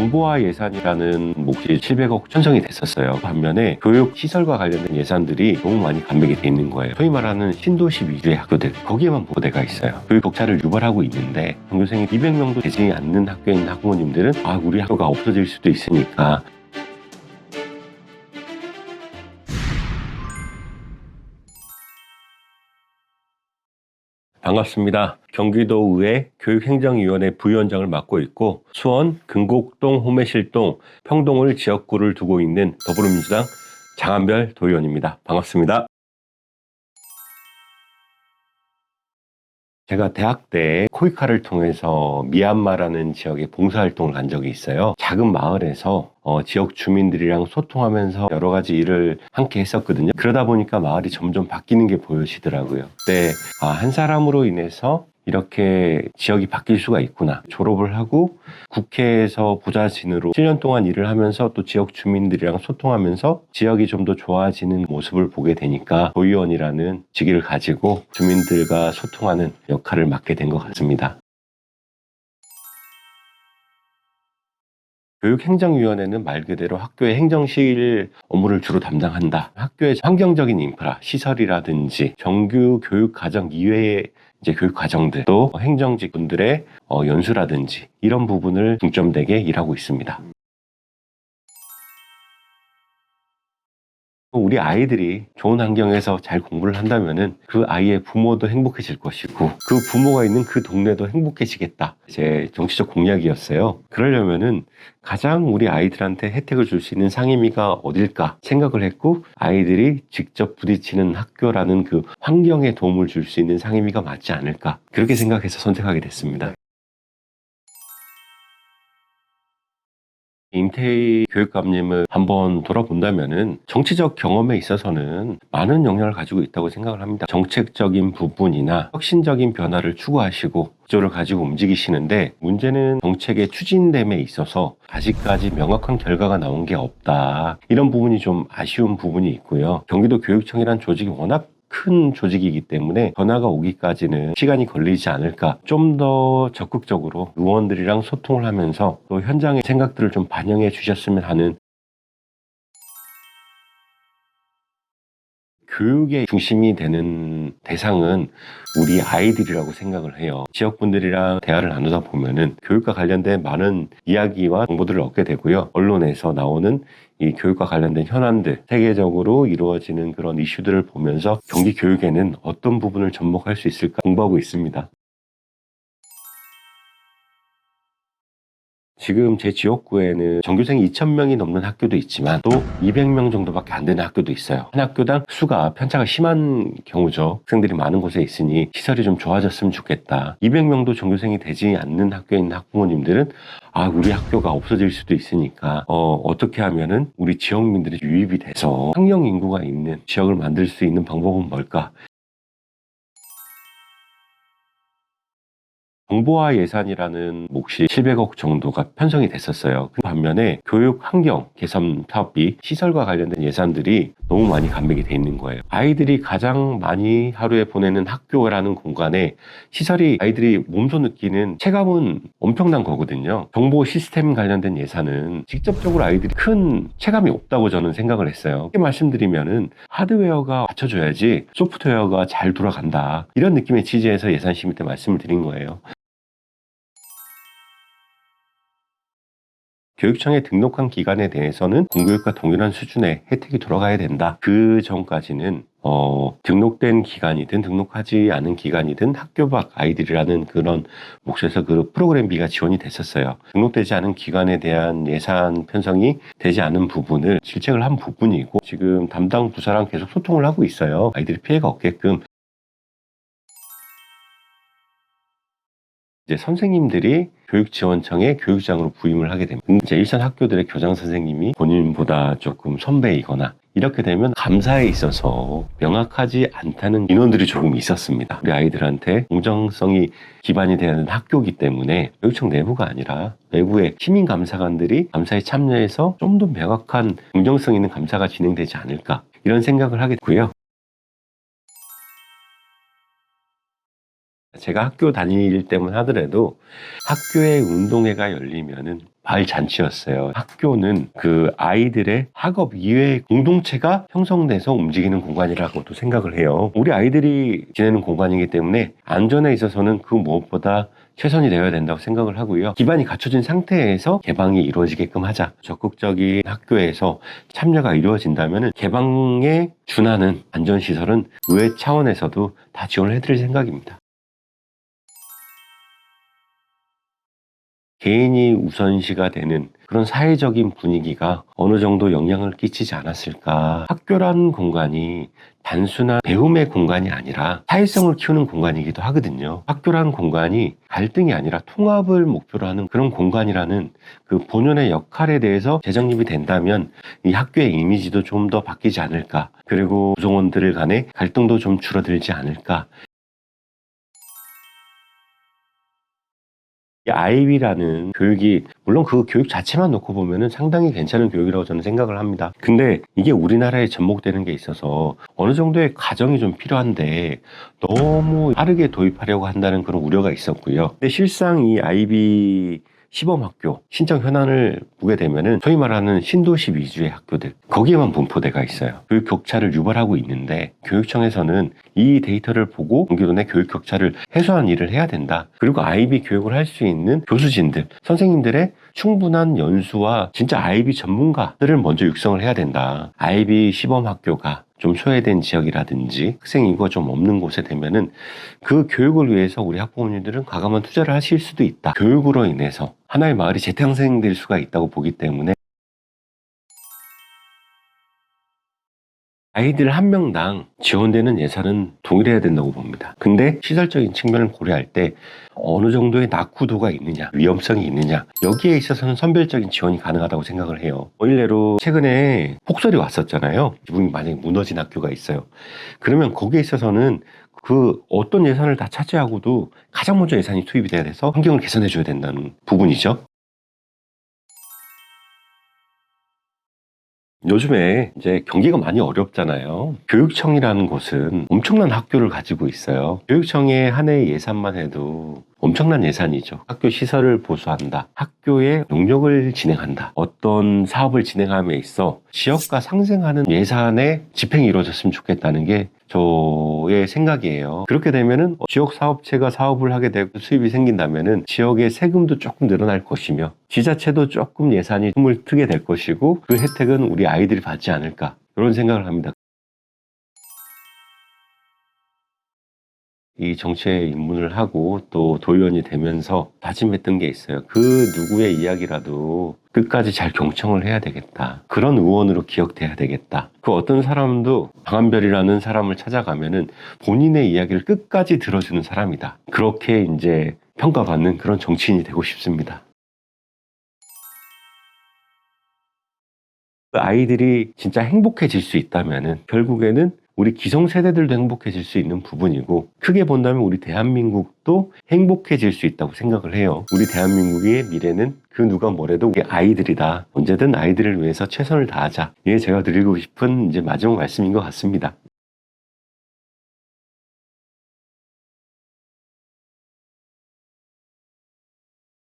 정보화 예산이라는 몫이 700억 편성이 됐었어요. 반면에 교육 시설과 관련된 예산들이 너무 많이 감액이 돼 있는 거예요. 소위 말하는 신도시 위주의 학교들, 거기에만 보호대가 있어요. 교육 격차를 유발하고 있는데 전교생이 200명도 되지 않는 학교에 있는 학부모님들은 우리 학교가 없어질 수도 있으니까 반갑습니다. 경기도의회 교육행정위원회 부위원장을 맡고 있고 수원, 금곡동, 호매실동, 평동을 지역구를 두고 있는 더불어민주당 장한별 도의원입니다. 반갑습니다. 제가 대학 때 코이카를 통해서 미얀마라는 지역에 봉사활동을 간 적이 있어요. 작은 마을에서 지역 주민들이랑 소통하면서 여러 가지 일을 함께 했었거든요. 그러다 보니까 마을이 점점 바뀌는 게 보여지더라고요. 그때 한 사람으로 인해서 이렇게 지역이 바뀔 수가 있구나. 졸업을 하고 국회에서 보좌진으로 7년 동안 일을 하면서 또 지역 주민들이랑 소통하면서 지역이 좀 더 좋아지는 모습을 보게 되니까 도의원이라는 직위를 가지고 주민들과 소통하는 역할을 맡게 된 것 같습니다. 교육행정위원회는 말 그대로 학교의 행정실 업무를 주로 담당한다. 학교의 환경적인 인프라, 시설이라든지 정규 교육 과정 이외의 교육 과정들, 또 행정직 분들의 연수라든지 이런 부분을 중점되게 일하고 있습니다. 우리 아이들이 좋은 환경에서 잘 공부를 한다면은 그 아이의 부모도 행복해질 것이고 그 부모가 있는 그 동네도 행복해지겠다. 제 정치적 공약이었어요. 그러려면은 가장 우리 아이들한테 혜택을 줄 수 있는 상임위가 어딜까 생각을 했고 아이들이 직접 부딪히는 학교라는 그 환경에 도움을 줄 수 있는 상임위가 맞지 않을까 그렇게 생각해서 선택하게 됐습니다. 임태희 교육감님을 한번 돌아본다면은 정치적 경험에 있어서는 많은 영향을 가지고 있다고 생각을 합니다. 정책적인 부분이나 혁신적인 변화를 추구하시고 구조를 가지고 움직이시는데 문제는 정책의 추진됨에 있어서 아직까지 명확한 결과가 나온 게 없다. 이런 부분이 좀 아쉬운 부분이 있고요. 경기도 교육청이란 조직이 워낙 큰 조직이기 때문에 변화가 오기까지는 시간이 걸리지 않을까. 좀 더 적극적으로 의원들이랑 소통을 하면서 또 현장의 생각들을 좀 반영해 주셨으면 하는 교육의 중심이 되는 대상은 우리 아이들이라고 생각을 해요. 지역분들이랑 대화를 나누다 보면은 교육과 관련된 많은 이야기와 정보들을 얻게 되고요. 언론에서 나오는 이 교육과 관련된 현안들, 세계적으로 이루어지는 그런 이슈들을 보면서 경기 교육에는 어떤 부분을 접목할 수 있을까 공부하고 있습니다. 지금 제 지역구에는 전교생이 2,000명이 넘는 학교도 있지만 또 200명 정도밖에 안 되는 학교도 있어요. 한 학교당 수가 편차가 심한 경우죠. 학생들이 많은 곳에 있으니 시설이 좀 좋아졌으면 좋겠다. 200명도 전교생이 되지 않는 학교에 있는 학부모님들은 우리 학교가 없어질 수도 있으니까 어떻게 하면은 우리 지역민들이 유입이 돼서 학령 인구가 있는 지역을 만들 수 있는 방법은 뭘까? 정보화 예산이라는 몫이 700억 정도가 편성이 됐었어요. 그 반면에 교육 환경 개선 사업비, 시설과 관련된 예산들이 너무 많이 감액이 돼 있는 거예요. 아이들이 가장 많이 하루에 보내는 학교라는 공간에 시설이 아이들이 몸소 느끼는 체감은 엄청난 거거든요. 정보 시스템 관련된 예산은 직접적으로 아이들이 큰 체감이 없다고 저는 생각을 했어요. 이렇게 말씀드리면은 하드웨어가 받쳐줘야지 소프트웨어가 잘 돌아간다. 이런 느낌의 취지에서 예산 심의 때 말씀을 드린 거예요. 교육청에 등록한 기관에 대해서는 공교육과 동일한 수준의 혜택이 돌아가야 된다. 그 전까지는 등록된 기관이든 등록하지 않은 기관이든 학교 밖 아이들이라는 그런 몫에서 그 프로그램비가 지원이 됐었어요. 등록되지 않은 기관에 대한 예산 편성이 되지 않은 부분을 질책을 한 부분이고 지금 담당 부서랑 계속 소통을 하고 있어요. 아이들이 피해가 없게끔. 이제 선생님들이 교육지원청의 교육장으로 부임을 하게 됩니다. 이제 일선 학교들의 교장 선생님이 본인보다 조금 선배이거나 이렇게 되면 감사에 있어서 명확하지 않다는 인원들이 조금 있었습니다. 우리 아이들한테 공정성이 기반이 되어야 하는 학교이기 때문에 교육청 내부가 아니라 외부의 시민감사관들이 감사에 참여해서 좀 더 명확한 공정성 있는 감사가 진행되지 않을까 이런 생각을 하게 됐고요. 제가 학교 다닐 때만 하더라도 학교에 운동회가 열리면은 마을 잔치였어요. 학교는 그 아이들의 학업 이외의 공동체가 형성돼서 움직이는 공간이라고도 생각을 해요. 우리 아이들이 지내는 공간이기 때문에 안전에 있어서는 그 무엇보다 최선이 되어야 된다고 생각을 하고요. 기반이 갖춰진 상태에서 개방이 이루어지게끔 하자. 적극적인 학교에서 참여가 이루어진다면 개방에 준하는 안전시설은 의회 차원에서도 다 지원을 해드릴 생각입니다. 개인이 우선시가 되는 그런 사회적인 분위기가 어느 정도 영향을 끼치지 않았을까. 학교라는 공간이 단순한 배움의 공간이 아니라 사회성을 키우는 공간이기도 하거든요. 학교라는 공간이 갈등이 아니라 통합을 목표로 하는 그런 공간이라는 그 본연의 역할에 대해서 재정립이 된다면 이 학교의 이미지도 좀 더 바뀌지 않을까. 그리고 구성원들 간의 갈등도 좀 줄어들지 않을까. 이 아이비라는 교육이 물론 그 교육 자체만 놓고 보면은 상당히 괜찮은 교육이라고 저는 생각을 합니다. 근데 이게 우리나라에 접목되는 게 있어서 어느 정도의 과정이 좀 필요한데 너무 빠르게 도입하려고 한다는 그런 우려가 있었고요. 근데 실상 이 아이비 시범학교 신청 현안을 보게 되면은 소위 말하는 신도시 위주의 학교들 거기에만 분포대가 있어요. 교육 격차를 유발하고 있는데 교육청에서는 이 데이터를 보고 경기도 내 교육 격차를 해소하는 일을 해야 된다. 그리고 아이비 교육을 할 수 있는 교수진들, 선생님들의 충분한 연수와 진짜 아이비 전문가들을 먼저 육성을 해야 된다. 아이비 시범학교가 좀 소외된 지역이라든지 학생 인구가 좀 없는 곳에 되면은 그 교육을 위해서 우리 학부모님들은 과감한 투자를 하실 수도 있다. 교육으로 인해서 하나의 마을이 재탄생될 수가 있다고 보기 때문에 아이들 한 명당 지원되는 예산은 동일해야 된다고 봅니다. 근데 시설적인 측면을 고려할 때 어느 정도의 낙후도가 있느냐, 위험성이 있느냐 여기에 있어서는 선별적인 지원이 가능하다고 생각을 해요. 일례로 최근에 폭설이 왔었잖아요. 지붕이 만약에 무너진 학교가 있어요. 그러면 거기에 있어서는 그 어떤 예산을 다 차지하고도 가장 먼저 예산이 투입이 돼야 돼서 환경을 개선해 줘야 된다는 부분이죠. 요즘에 이제 경기가 많이 어렵잖아요. 교육청이라는 곳은 엄청난 학교를 가지고 있어요. 교육청의 한 해 예산만 해도 엄청난 예산이죠. 학교 시설을 보수한다. 학교의 용역을 진행한다. 어떤 사업을 진행함에 있어 지역과 상생하는 예산의 집행이 이루어졌으면 좋겠다는 게 저의 생각이에요. 그렇게 되면은 지역 사업체가 사업을 하게 되고 수입이 생긴다면은 지역의 세금도 조금 늘어날 것이며 지자체도 조금 예산이 숨을 트게 될 것이고 그 혜택은 우리 아이들이 받지 않을까 그런 생각을 합니다. 이 정치에 입문을 하고 또 도의원이 되면서 다짐했던 게 있어요. 그 누구의 이야기라도 끝까지 잘 경청을 해야 되겠다. 그런 의원으로 기억돼야 되겠다. 그 어떤 사람도 강한별이라는 사람을 찾아가면은 본인의 이야기를 끝까지 들어주는 사람이다. 그렇게 이제 평가받는 그런 정치인이 되고 싶습니다. 그 아이들이 진짜 행복해질 수 있다면은 결국에는 우리 기성세대들도 행복해질 수 있는 부분이고 크게 본다면 우리 대한민국도 행복해질 수 있다고 생각을 해요. 우리 대한민국의 미래는 그 누가 뭐래도 우리 아이들이다. 언제든 아이들을 위해서 최선을 다하자. 이게 제가 드리고 싶은 이제 마지막 말씀인 것 같습니다.